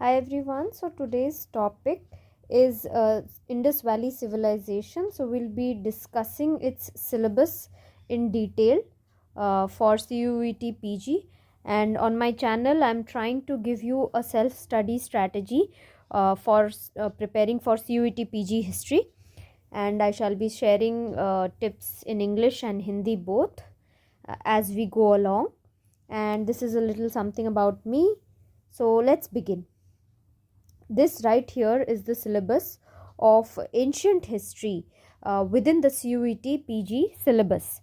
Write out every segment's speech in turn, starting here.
Hi everyone. So today's topic is Indus Valley Civilization. So we'll be discussing its syllabus in detail for CUET PG. And on my channel, I'm trying to give you a self-study strategy for preparing for CUET PG history. And I shall be sharing tips in English and Hindi both as we go along. And this is a little something about me. So let's begin. This right here is the syllabus of ancient history within the CUET PG syllabus.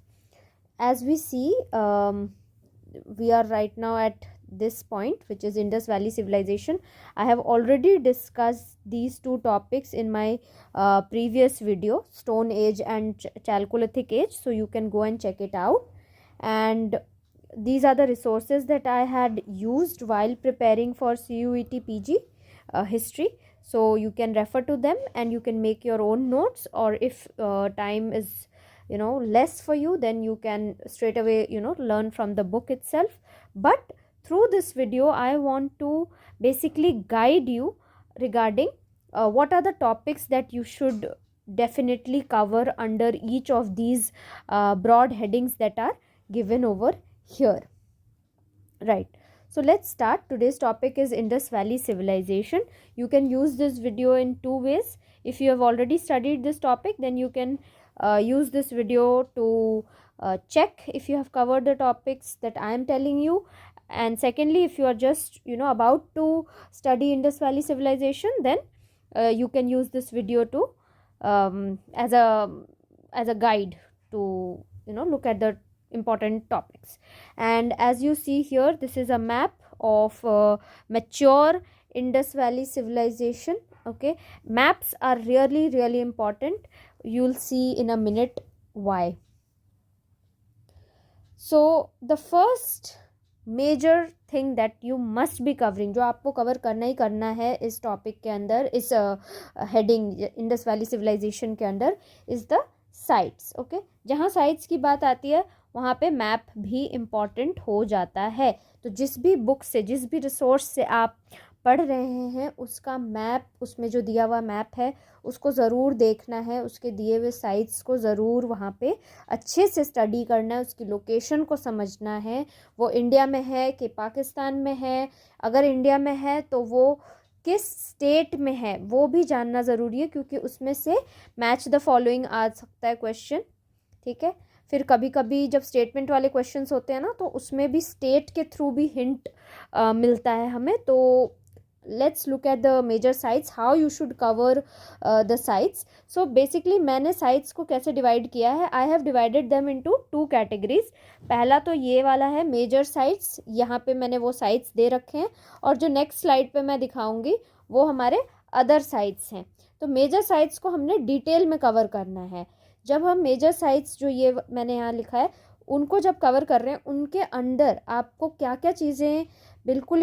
As we see, we are right now at this point, which is Indus Valley Civilization. I have already discussed these two topics in my previous video, Stone Age and Chalcolithic Age, so you can go and check it out. And these are the resources that I had used while preparing for CUET PG history, so you can refer to them and you can make your own notes, or if time is less for you, then you can straight away learn from the book itself. But through this video I want to basically guide you regarding what are the topics that you should definitely cover under each of these broad headings that are given over here, right? So let's start. Today's topic is Indus Valley Civilization. You can use this video in two ways. If you have already studied this topic, then you can use this video to check if you have covered the topics that I am telling you. And secondly, if you are just about to study Indus Valley Civilization, then you can use this video to as a guide to look at the important topics. And as you see here, this is a map of mature Indus Valley civilization. Okay, maps are really important. You'll see in a minute why. So the first major thing that you must be covering, जो आपको cover करना ही करना है इस topic के अंदर, इस heading Indus valley civilisation के अंदर, इज़ द साइट्स. ओके, जहाँ साइट्स की बात आती है वहाँ पे मैप भी इम्पॉर्टेंट हो जाता है. तो जिस भी बुक से, जिस भी रिसोर्स से आप पढ़ रहे हैं, उसका मैप, उसमें जो दिया हुआ मैप है उसको ज़रूर देखना है, उसके दिए हुए साइट्स को ज़रूर वहाँ पे अच्छे से स्टडी करना है, उसकी लोकेशन को समझना है, वो इंडिया में है कि पाकिस्तान में है, अगर इंडिया में है तो वो किस स्टेट में है वो भी जानना ज़रूरी है, क्योंकि उसमें से मैच द फॉलोइंग आ सकता है क्वेश्चन. ठीक है, फिर कभी कभी जब स्टेटमेंट वाले क्वेश्चंस होते हैं ना, तो उसमें भी स्टेट के थ्रू भी हिंट मिलता है हमें. तो let's look at the major sites, how you should cover the sites. So basically मैंने sites को कैसे divide किया है, I have divided them into two categories. पहला तो ये वाला है major sites, यहाँ पे मैंने वो sites दे रखे हैं, और जो next slide पे मैं दिखाऊंगी वो हमारे other sites हैं. तो major sites को हमने डिटेल में कवर करना है. जब हम मेजर साइट्स, जो ये मैंने यहाँ लिखा है, उनको जब कवर कर रहे हैं, उनके अंडर आपको क्या क्या चीज़ें बिल्कुल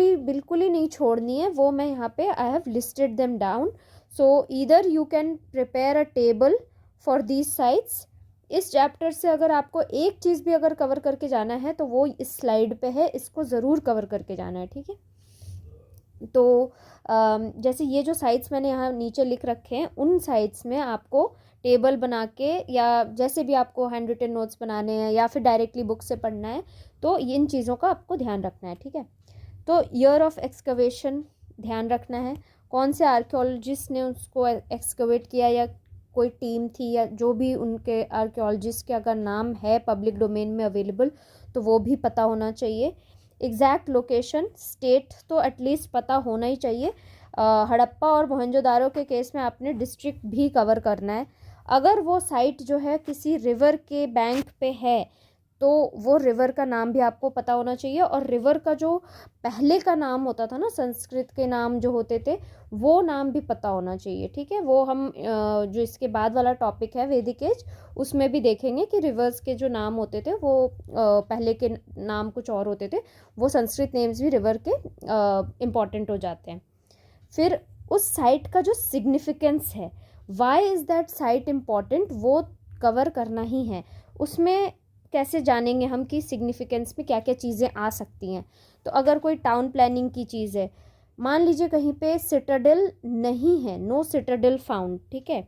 ही नहीं छोड़नी है, वो मैं यहाँ पे I have listed them down. So either you can prepare a table for these sites. इस चैप्टर से अगर आपको एक चीज़ भी अगर कवर करके जाना है तो वो इस स्लाइड पे है, इसको ज़रूर कवर करके जाना है. ठीक है, तो जैसे ये जो साइट्स मैंने यहाँ नीचे लिख रखे हैं, उन साइट्स में आपको टेबल बना के, या जैसे भी आपको हैंड रिटन नोट्स बनाने हैं या फिर डायरेक्टली बुक से पढ़ना है, तो इन चीज़ों का आपको ध्यान रखना है. ठीक है, तो ईयर ऑफ एक्सकवेशन ध्यान रखना है, कौन से आर्कियोलॉजिस्ट ने उसको एक्सकवेट किया, या कोई टीम थी, या जो भी उनके आर्कियोलॉजिस्ट के अगर नाम है पब्लिक डोमेन में अवेलेबल तो वो भी पता होना चाहिए. एग्जैक्ट लोकेशन, स्टेट तो एटलीस्ट पता होना ही चाहिए. हड़प्पा और मोहनजोदारो के केस में आपने डिस्ट्रिक्ट भी कवर करना है. अगर वो साइट जो है किसी रिवर के बैंक पे है तो वो रिवर का नाम भी आपको पता होना चाहिए, और रिवर का जो पहले का नाम होता था ना, संस्कृत के नाम जो होते थे, वो नाम भी पता होना चाहिए. ठीक है, वो हम जो इसके बाद वाला टॉपिक है वैदिक एज, उसमें भी देखेंगे कि रिवर्स के जो नाम होते थे वो पहले के नाम कुछ और होते थे, वो संस्कृत नेम्स भी रिवर के इम्पॉर्टेंट हो जाते हैं. फिर उस साइट का जो सिग्निफिकेंस है, why is that site important, वो कवर करना ही है. उसमें कैसे जानेंगे हम कि सिग्निफिकेंस में क्या क्या चीज़ें आ सकती हैं. तो अगर कोई टाउन प्लानिंग की चीज़ है, मान लीजिए कहीं पे सिटाडेल नहीं है, नो सिटाडेल फाउंड, ठीक है,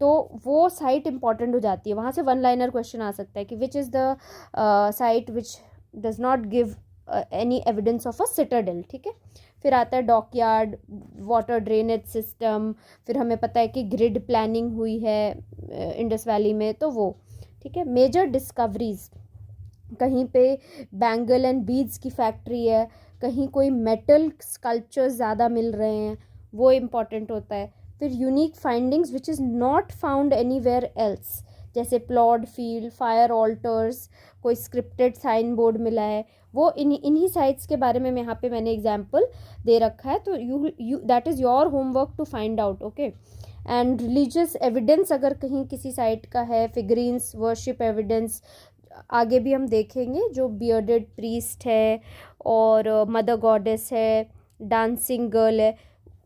तो वो साइट इंपॉर्टेंट हो जाती है, वहाँ से वन लाइनर क्वेश्चन आ सकता है कि which is the site which does not give any evidence of a Citadel, ठीक है। फिर आता है डॉकयार्ड, वाटर ड्रेनेज सिस्टम, फिर हमें पता है कि ग्रिड प्लानिंग हुई है इंडस वैली में, तो वो, ठीक है। मेजर डिस्कवरीज, कहीं पे बैंगल एंड बीड्स की फैक्ट्री है, कहीं कोई मेटल स्कल्पचर्स ज़्यादा मिल रहे हैं, वो इम्पॉर्टेंट होता है। फिर unique findings which is not found anywhere else, जैसे प्लॉड फील्ड, फायर ऑल्टर्स, कोई स्क्रिप्टेड साइन बोर्ड मिला है, वो इन्हीं साइट्स के बारे में यहाँ पे मैंने एग्जाम्पल दे रखा है, तो you that is your homework to find out, okay. And religious evidence अगर कहीं किसी साइट का है, फिगरीन्स, वर्शिप एविडेंस, आगे भी हम देखेंगे, जो बियर्डेड प्रीस्ट है और मदर गॉडेस है, डांसिंग गर्ल है,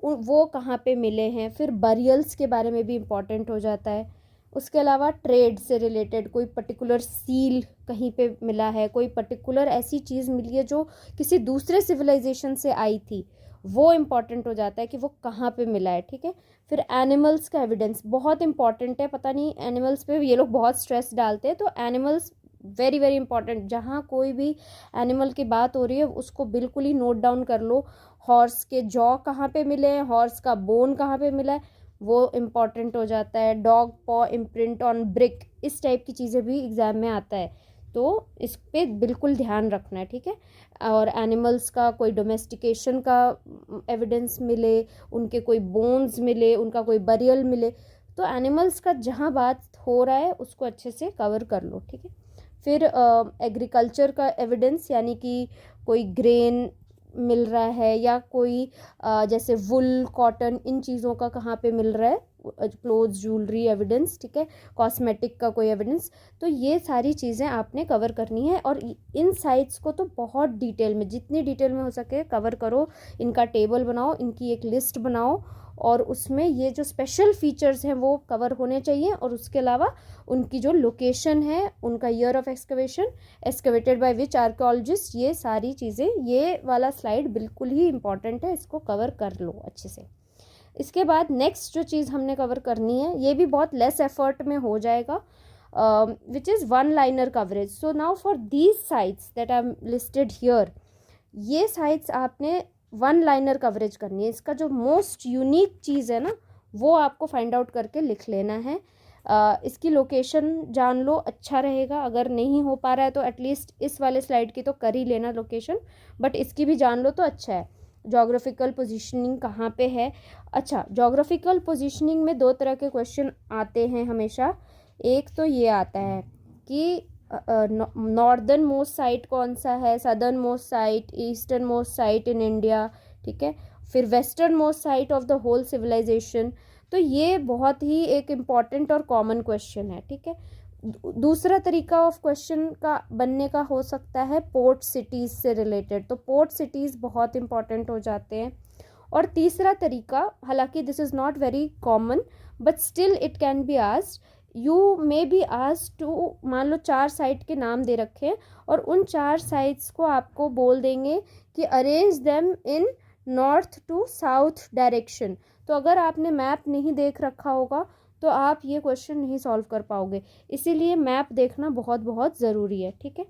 वो कहाँ पे मिले हैं। फिर बरियल्स के बारे में भी इम्पॉर्टेंट हो जाता है। उसके अलावा ट्रेड से रिलेटेड कोई पर्टिकुलर सील कहीं पे मिला है, कोई पर्टिकुलर ऐसी चीज़ मिली है जो किसी दूसरे सिविलाइजेशन से आई थी, वो इम्पॉर्टेंट हो जाता है कि वो कहाँ पे मिला है, ठीक है। फिर एनिमल्स का एविडेंस बहुत इंपॉर्टेंट है, पता नहीं एनिमल्स पे ये लोग बहुत स्ट्रेस डालते हैं, तो एनिमल्स वेरी वेरी इंपॉर्टेंट, जहाँ कोई भी एनिमल की बात हो रही है उसको बिल्कुल ही नोट डाउन कर लो। हॉर्स के जॉ कहाँ पे मिले हैं, हॉर्स का बोन कहाँ पे मिला है, वो इम्पॉर्टेंट हो जाता है। डॉग पॉ इम्प्रिंट ऑन ब्रिक, इस टाइप की चीज़ें भी एग्ज़ाम में आता है, तो इस पे बिल्कुल ध्यान रखना है, ठीक है। और एनिमल्स का कोई डोमेस्टिकेशन का एविडेंस मिले, उनके कोई बोन्स मिले, उनका कोई बरियल मिले, तो एनिमल्स का जहाँ बात हो रहा है उसको अच्छे से कवर कर लो, ठीक है। फिर एग्रीकल्चर का एविडेंस, यानी कि कोई ग्रेन मिल रहा है या कोई जैसे वुल, कॉटन, इन चीज़ों का कहाँ पे मिल रहा है, क्लोथ्स, ज्वेलरी एविडेंस, ठीक है, कॉस्मेटिक का कोई एविडेंस, तो ये सारी चीज़ें आपने कवर करनी है। और इन साइट्स को तो बहुत डिटेल में, जितनी डिटेल में हो सके कवर करो, इनका टेबल बनाओ, इनकी एक लिस्ट बनाओ, और उसमें ये जो स्पेशल फीचर्स हैं वो कवर होने चाहिए, और उसके अलावा उनकी जो लोकेशन है, उनका year of excavation, excavated by which archaeologist, ये सारी चीज़ें, ये वाला स्लाइड बिल्कुल ही इंपॉर्टेंट है, इसको कवर कर लो अच्छे से। इसके बाद नेक्स्ट जो चीज़ हमने कवर करनी है, ये भी बहुत लेस एफर्ट में हो जाएगा, which is one liner coverage. So now for these sites that I am listed here, ये साइट्स आपने वन लाइनर कवरेज करनी है। इसका जो मोस्ट यूनिक चीज़ है ना, वो आपको फाइंड आउट करके लिख लेना है। इसकी लोकेशन जान लो, अच्छा रहेगा। अगर नहीं हो पा रहा है तो एटलीस्ट इस वाले स्लाइड की तो कर ही लेना लोकेशन, बट इसकी भी जान लो तो अच्छा है। जोग्राफिकल पोजीशनिंग कहाँ पे है। अच्छा, जोग्राफिकल पोजीशनिंग में दो तरह के क्वेश्चन आते हैं हमेशा। एक तो ये आता है कि नॉर्दर्न मोस्ट साइट कौन सा है, southern most site, eastern most site in India, ठीक है, फिर western most site of the whole civilisation. तो ये बहुत ही एक इम्पॉर्टेंट और कॉमन क्वेश्चन है, ठीक है। दूसरा तरीका ऑफ क्वेश्चन का बनने का हो सकता है पोर्ट सिटीज़ से रिलेटेड, तो पोर्ट सिटीज़ बहुत इंपॉर्टेंट हो जाते हैं। और तीसरा तरीका, हालांकि this is not very common but still it can be asked, you may be asked to, मान लो 4 साइट के नाम दे रखे हैं और उन 4 साइट्स को आपको बोल देंगे कि arrange them in north to south direction. तो अगर आपने मैप नहीं देख रखा होगा तो आप ये क्वेश्चन नहीं सॉल्व कर पाओगे, इसीलिए मैप देखना बहुत बहुत ज़रूरी है, ठीक है।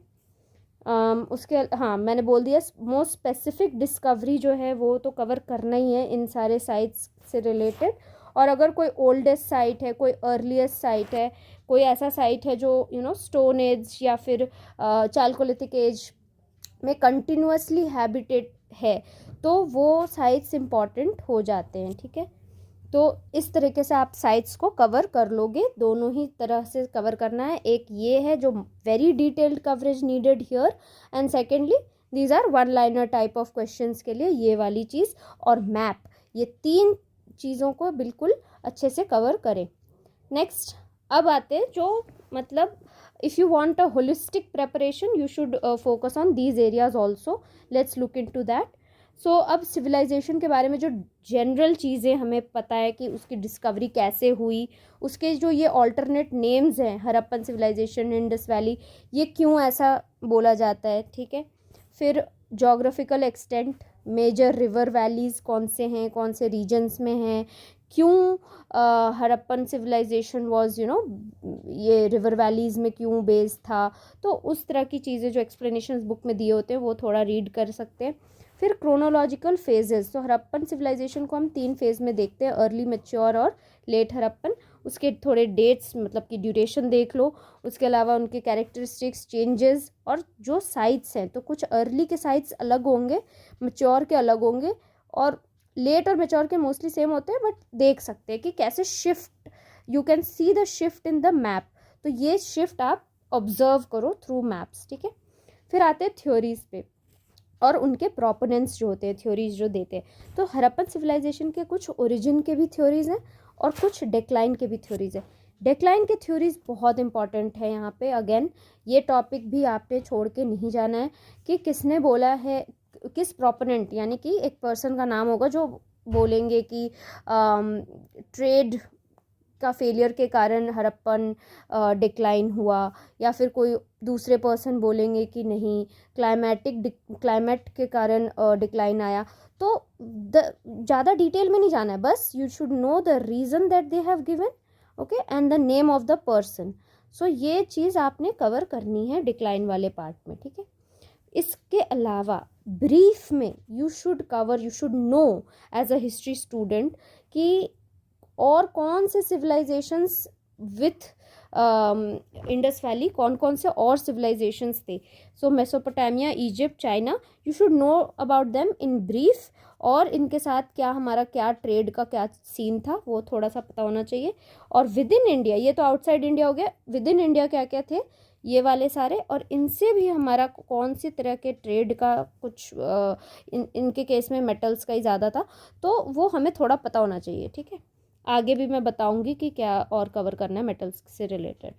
उसके हाँ, मैंने बोल दिया मोस्ट स्पेसिफिक डिस्कवरी जो है वो तो कवर करना ही है इन सारे साइट्स से रिलेटेड। और अगर कोई ओल्डेस्ट साइट है, कोई अर्लीस्ट साइट है, कोई ऐसा साइट है जो स्टोन एज या फिर चालकोलिथिक एज में कंटिन्यूसली हैबिटेट है, तो वो साइट्स इम्पॉर्टेंट हो जाते हैं, ठीक है। तो इस तरीके से आप साइट्स को कवर कर लोगे, दोनों ही तरह से कवर करना है। एक ये है जो very detailed coverage needed here, and secondly these are one liner type of questions के लिए ये वाली चीज़ और मैप, ये 3 चीज़ों को बिल्कुल अच्छे से कवर करें। नेक्स्ट अब आते हैं जो मतलब if you want a holistic preparation you should focus on these areas also, let's look into that. So अब सिविलाइजेशन के बारे में जो जनरल चीज़ें हमें पता है कि उसकी डिस्कवरी कैसे हुई, उसके जो ये ऑल्टरनेट नेम्स हैं, हड़प्पन सिविलाइजेशन, इंडस वैली, ये क्यों ऐसा बोला जाता है, ठीक है। फिर geographical extent major river valleys कौन से हैं, कौन से रीजन्स में हैं, क्यों हड़प्पन सिविलाइजेशन वाज ये रिवर वैलीज़ में क्यों बेस्ड था। तो उस तरह की चीज़ें जो एक्सप्लेनेशंस बुक में दिए होते हैं वो थोड़ा रीड कर सकते हैं। फिर क्रोनोलॉजिकल फेजेस, तो हड़प्पन सिविलाइजेशन को हम 3 फेज़ में देखते हैं, अर्ली, मैच्योर और लेट हड़प्पन। उसके थोड़े डेट्स मतलब कि ड्यूरेशन देख लो, उसके अलावा उनके कैरेक्टरिस्टिक्स, चेंजेस और जो साइट्स हैं, तो कुछ अर्ली के साइट्स अलग होंगे, मैच्योर के अलग होंगे, और लेट और मैच्योर के मोस्टली सेम होते हैं, बट देख सकते हैं कि कैसे shift, you can see the shift in the map. तो ये शिफ्ट आप ऑब्जर्व करो थ्रू मैप्स, ठीक है। फिर आते हैं थ्योरीज पे और उनके प्रोपोनेंट्स जो होते हैं, थ्योरीज जो देते हैं। तो हड़प्पन सिविलाइजेशन के कुछ ओरिजिन के भी थ्योरीज हैं और कुछ डेक्लाइन के भी थ्योरीज हैं। डेक्लाइन के थ्योरीज बहुत इंपॉर्टेंट है यहाँ पे। अगेन ये टॉपिक भी आपने छोड़ के नहीं जाना है कि किसने बोला है, किस प्रोपोनेंट, यानी कि एक पर्सन का नाम होगा जो बोलेंगे कि ट्रेड का फेलियर के कारण हड़प्पन डिक्लाइन हुआ, या फिर कोई दूसरे पर्सन बोलेंगे कि नहीं क्लाइमेट के कारण डिक्लाइन आया। तो ज़्यादा डिटेल में नहीं जाना है, बस you should know the reason that they have given, okay, and the name of the person. So ये चीज़ आपने कवर करनी है डिक्लाइन वाले पार्ट में, ठीक है। इसके अलावा ब्रीफ में you should cover, you should know as a history student कि और कौन से सिविलाइजेशंस विथ इंडस वैली, कौन कौन से और सिविलाइजेशंस थे। So Mesopotamia, Egypt, China, you should know about them in brief, और इनके साथ क्या हमारा क्या ट्रेड का क्या सीन था वो थोड़ा सा पता होना चाहिए। और विद इन इंडिया, ये तो आउटसाइड इंडिया हो गया, विद इन इंडिया क्या क्या थे ये वाले सारे, और इनसे भी हमारा कौन सी तरह के ट्रेड का कुछ इनके केस में मेटल्स का ही ज़्यादा था, तो वो हमें थोड़ा पता होना चाहिए, ठीक है। आगे भी मैं बताऊंगी कि क्या और कवर करना है मेटल्स से रिलेटेड।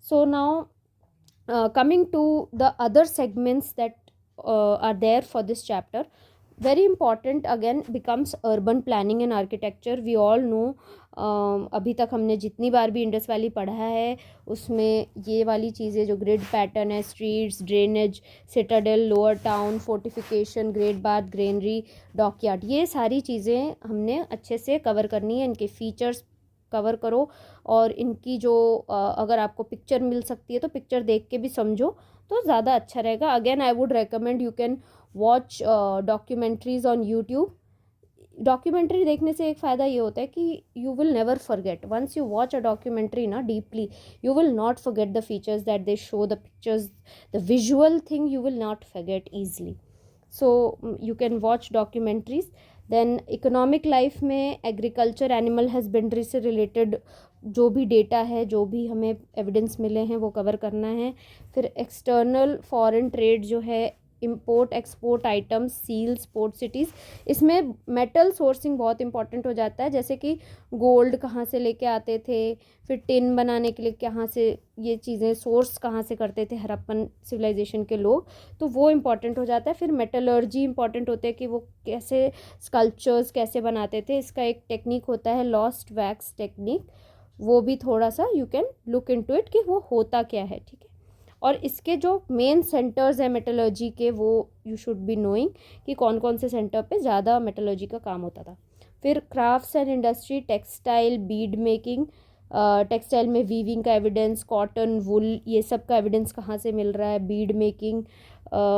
So now coming to the other segments that are there for this chapter, very important again becomes urban planning and architecture. We all know अभी तक हमने जितनी बार भी इंडस वैली पढ़ा है उसमें ये वाली चीज़ें जो ग्रिड पैटर्न है, streets, drainage, Citadel, lower town, fortification, great bath, granary, dockyard, ये सारी चीज़ें हमने अच्छे से कवर करनी है। इनके फीचर्स कवर करो, और इनकी जो अगर आपको पिक्चर मिल सकती है तो पिक्चर देख के भी समझो तो ज़्यादा अच्छा रहेगा। Again I would recommend you can watch documentaries on YouTube. Documentary देखने से एक फ़ायदा ये होता है कि you will never forget, once you watch a documentary ना deeply, you will not forget the features that they show, the pictures, the visual thing you will not forget easily. So you can watch documentaries. Then economic life में agriculture, animal husbandry से related जो भी data है, जो भी हमें evidence मिले हैं वो कवर करना है। फिर एक्सटर्नल फॉरेन ट्रेड जो है, import export items, seals, port cities, इसमें मेटल सोर्सिंग बहुत इंपॉर्टेंट हो जाता है, जैसे कि गोल्ड कहाँ से लेके आते थे, फिर टिन बनाने के लिए कहाँ से ये चीज़ें सोर्स कहाँ से करते थे हड़प्पन सिविलाइजेशन के लोग, तो वो इम्पॉर्टेंट हो जाता है। फिर मेटलर्जी इंपॉर्टेंट होते हैं कि वो कैसे स्कल्पचर्स कैसे बनाते थे, इसका एक टेक्निक होता है लॉस्ट वैक्स टेक्निक, वो भी थोड़ा सा you can look into it कि वो होता क्या है, ठीक है। और इसके जो मेन सेंटर्स हैं मेटलर्जी के, वो यू शुड बी नोइंग कि कौन कौन से सेंटर पे ज़्यादा मेटलर्जी का काम होता था। फिर crafts and industry, textile, bead making, textile में वीविंग का एविडेंस, कॉटन, वुल, ये सब का एविडेंस कहाँ से मिल रहा है, बीड मेकिंग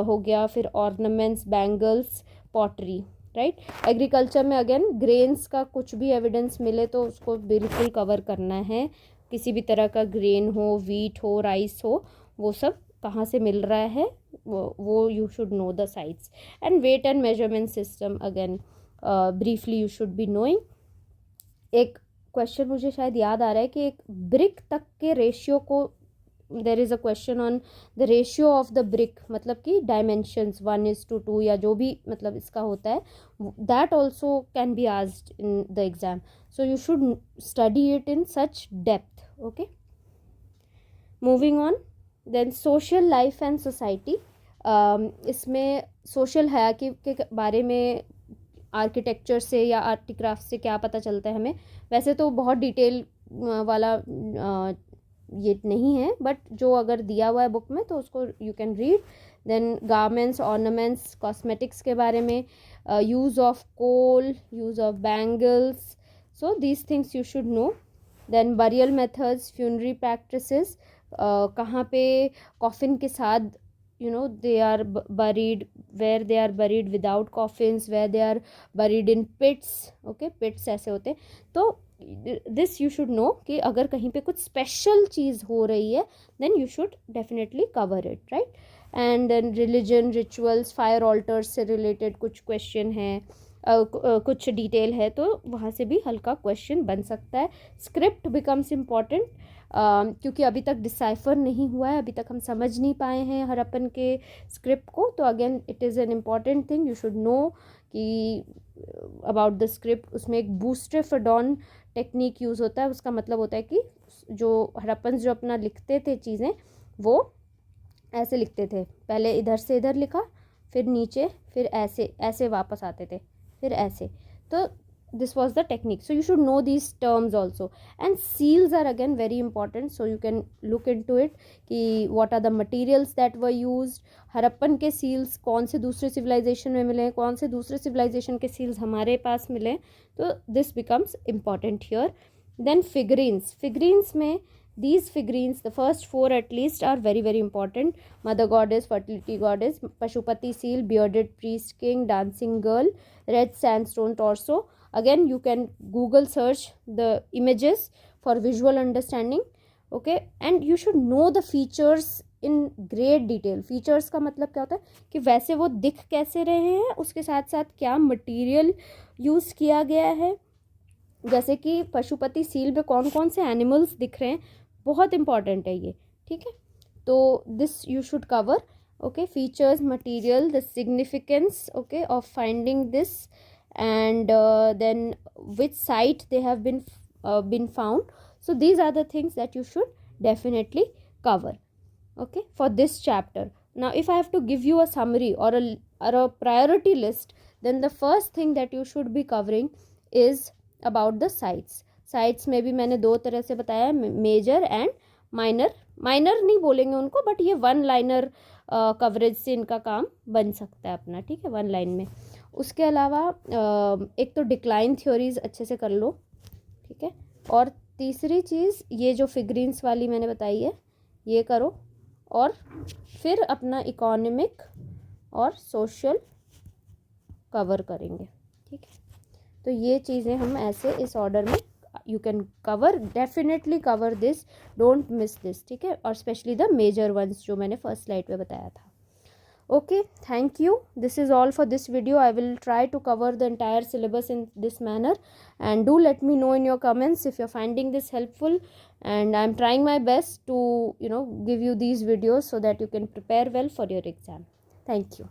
हो गया। फिर ornaments, bangles, pottery, right. Agriculture में अगेन ग्रेन्स का कुछ भी एविडेंस मिले तो उसको बिल्कुल कवर करना है, किसी भी तरह का ग्रेन हो, वीट हो, राइस हो, वो सब कहाँ से मिल रहा है वो you should know the sites. And weight and measurement system again briefly you should be knowing. एक क्वेश्चन मुझे शायद याद आ रहा है कि एक ब्रिक तक के रेशियो को, there is a question on the ratio of the brick, मतलब कि डायमेंशंस 1:2 या जो भी मतलब इसका होता है, that also can be asked in the exam, so you should study it in such depth, okay. Moving on, then social life and society, इसमें सोशल हायरार्की के बारे में आर्किटेक्चर से या आर्टिक्राफ्ट से क्या पता चलता है हमें, वैसे तो बहुत डिटेल वाला ये नहीं है, बट जो अगर दिया हुआ है बुक में तो उसको you can read. Then garments, ornaments, cosmetics के बारे में, use of kohl, use of bangles, so these things you should know. Then burial methods, funerary practices, कहाँ पे कॉफिन के साथ they are buried, where they are buried without coffins, where they are buried in pits. okay, pits ऐसे होते हैं. तो this you should know कि अगर कहीं पे कुछ स्पेशल चीज़ हो रही है then you should definitely cover it, right? and then religion, rituals, fire altars से related कुछ question है, कुछ डिटेल है तो वहाँ से भी हल्का क्वेश्चन बन सकता है. स्क्रिप्ट बिकम्स इम्पॉर्टेंट क्योंकि अभी तक डिसाइफर नहीं हुआ है, अभी तक हम समझ नहीं पाए हैं हड़प्पन के स्क्रिप्ट को. तो again it is an important thing, you should no कि अबाउट द स्क्रिप्ट. उसमें एक बूस्टेफेडॉन टेक्निक यूज़ होता है. उसका मतलब होता है कि जो हड़प्पन जो अपना लिखते थे चीज़ें वो ऐसे लिखते थे, पहले इधर से इधर लिखा, फिर नीचे, फिर ऐसे ऐसे वापस आते थे, फिर ऐसे. तो this was the technique, so you should know these terms also. And seals are again very important, so you can look into it कि what are the materials that were used. Harappan के seals कौन से दूसरे civilization में मिले, कौन से दूसरे civilization के seals हमारे पास मिले, तो this becomes important here. Then figurines में these figurines, the first 4 at least are very very important. Mother goddess, fertility goddess, Pashupati seal, bearded priest king, dancing girl, red sandstone torso. Again you can Google search the images for visual understanding. okay, and you should know the features in great detail. features का मतलब क्या होता है कि वैसे वो दिख कैसे रहे हैं, उसके साथ साथ क्या मटेरियल यूज़ किया गया है. जैसे कि पशुपति सील में कौन कौन से एनिमल्स दिख रहे हैं, बहुत इंपॉर्टेंट है ये. ठीक है, तो this you should cover. Okay, features, material, the significance okay of finding this, and then which site they have been found. So these are the things that you should definitely cover, okay, for this chapter. Now if I have to give you a summary or a priority list, then the first thing that you should be covering is about the sites में भी मैंने 2 तरह से बताया, major and minor. Minor नहीं बोलेंगे उनको, but ये 1 लाइनर कवरेज से इनका काम बन सकता है अपना. ठीक है, 1 लाइन में. उसके अलावा एक तो डिक्लाइन थ्योरीज अच्छे से कर लो. ठीक है, और तीसरी चीज़ ये जो फिगरीन्स वाली मैंने बताई है ये करो, और फिर अपना इकोनॉमिक और सोशल कवर करेंगे. ठीक है, तो ये चीज़ें हम ऐसे इस ऑर्डर में you can cover, definitely cover this, don't miss this. ठीक है, और स्पेशली द मेजर वंस जो मैंने फर्स्ट स्लाइड पे बताया था. okay, thank you. This is all for this video. I will try to cover the entire syllabus in this manner, and do let me know in your comments if you're finding this helpful. And I'm trying my best to give you these videos so that you can prepare well for your exam. Thank you.